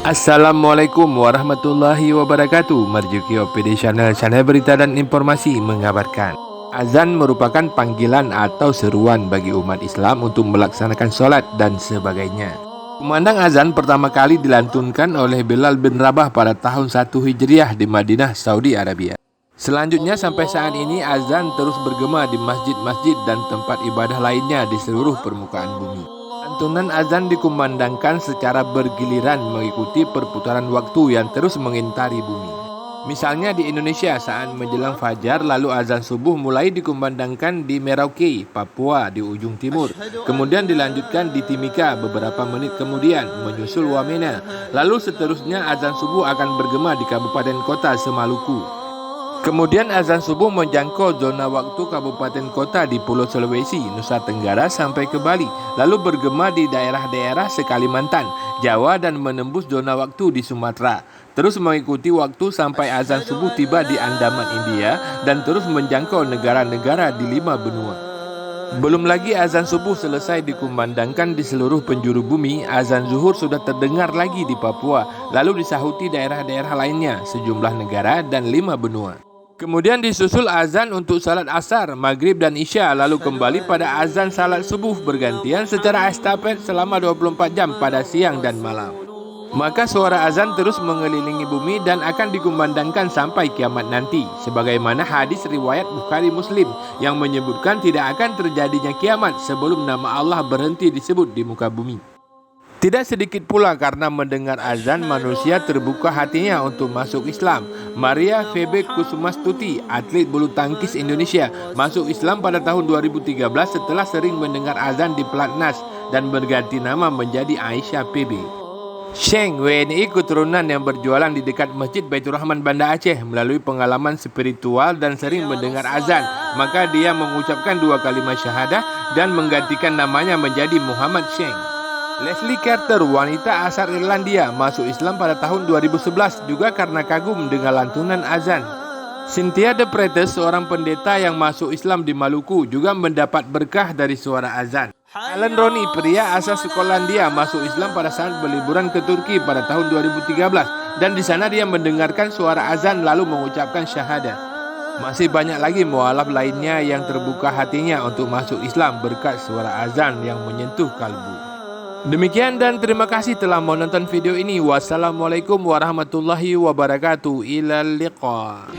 Assalamualaikum warahmatullahi wabarakatuh. Marjuki OPD Channel berita dan informasi mengabarkan azan merupakan panggilan atau seruan bagi umat Islam untuk melaksanakan sholat dan sebagainya. Kumandang azan pertama kali dilantunkan oleh Bilal bin Rabah pada tahun 1 Hijriah di Madinah, Saudi Arabia. Selanjutnya sampai saat ini azan terus bergema di masjid-masjid dan tempat ibadah lainnya di seluruh permukaan bumi. Lantunan azan dikumandangkan secara bergiliran mengikuti perputaran waktu yang terus mengintari bumi. Misalnya di Indonesia saat menjelang fajar, lalu azan subuh mulai dikumandangkan di Merauke, Papua di ujung timur. Kemudian dilanjutkan di Timika beberapa menit kemudian, menyusul Wamena. Lalu seterusnya azan subuh akan bergema di kabupaten kota Semaluku. Kemudian azan subuh menjangkau zona waktu kabupaten kota di Pulau Sulawesi, Nusa Tenggara sampai ke Bali, lalu bergema di daerah-daerah Sekalimantan, Jawa dan menembus zona waktu di Sumatera. Terus mengikuti waktu sampai azan subuh tiba di Andaman, India dan terus menjangkau negara-negara di 5 benua. Belum lagi azan subuh selesai dikumandangkan di seluruh penjuru bumi, azan zuhur sudah terdengar lagi di Papua, lalu disahuti daerah-daerah lainnya, sejumlah negara dan 5 benua. Kemudian disusul azan untuk salat asar, maghrib dan isya, lalu kembali pada azan salat subuh bergantian secara estafet selama 24 jam pada siang dan malam. Maka suara azan terus mengelilingi bumi dan akan dikumandangkan sampai kiamat nanti, sebagaimana hadis riwayat Bukhari Muslim yang menyebutkan tidak akan terjadinya kiamat sebelum nama Allah berhenti disebut di muka bumi. Tidak sedikit pula karena mendengar azan manusia terbuka hatinya untuk masuk Islam. Maria Febe Kusumastuti, atlet bulu tangkis Indonesia, masuk Islam pada tahun 2013 setelah sering mendengar azan di pelatnas dan berganti nama menjadi Aisyah PB. Sheng, WNI keturunan yang berjualan di dekat Masjid Baitur Rahman Banda Aceh, melalui pengalaman spiritual dan sering mendengar azan, maka dia mengucapkan 2 kalimat syahadah dan menggantikan namanya menjadi Muhammad Sheng. Leslie Carter, wanita asal Irlandia, masuk Islam pada tahun 2011 juga karena kagum dengan lantunan azan. Cynthia De Pretes, seorang pendeta yang masuk Islam di Maluku, juga mendapat berkah dari suara azan. Alan Roni, pria asal Skotlandia, masuk Islam pada saat berliburan ke Turki pada tahun 2013 dan di sana dia mendengarkan suara azan lalu mengucapkan syahadat. Masih banyak lagi mualaf lainnya yang terbuka hatinya untuk masuk Islam berkat suara azan yang menyentuh kalbu. Demikian dan terima kasih telah menonton video ini. Wassalamualaikum warahmatullahi wabarakatuh. Ilal liqa.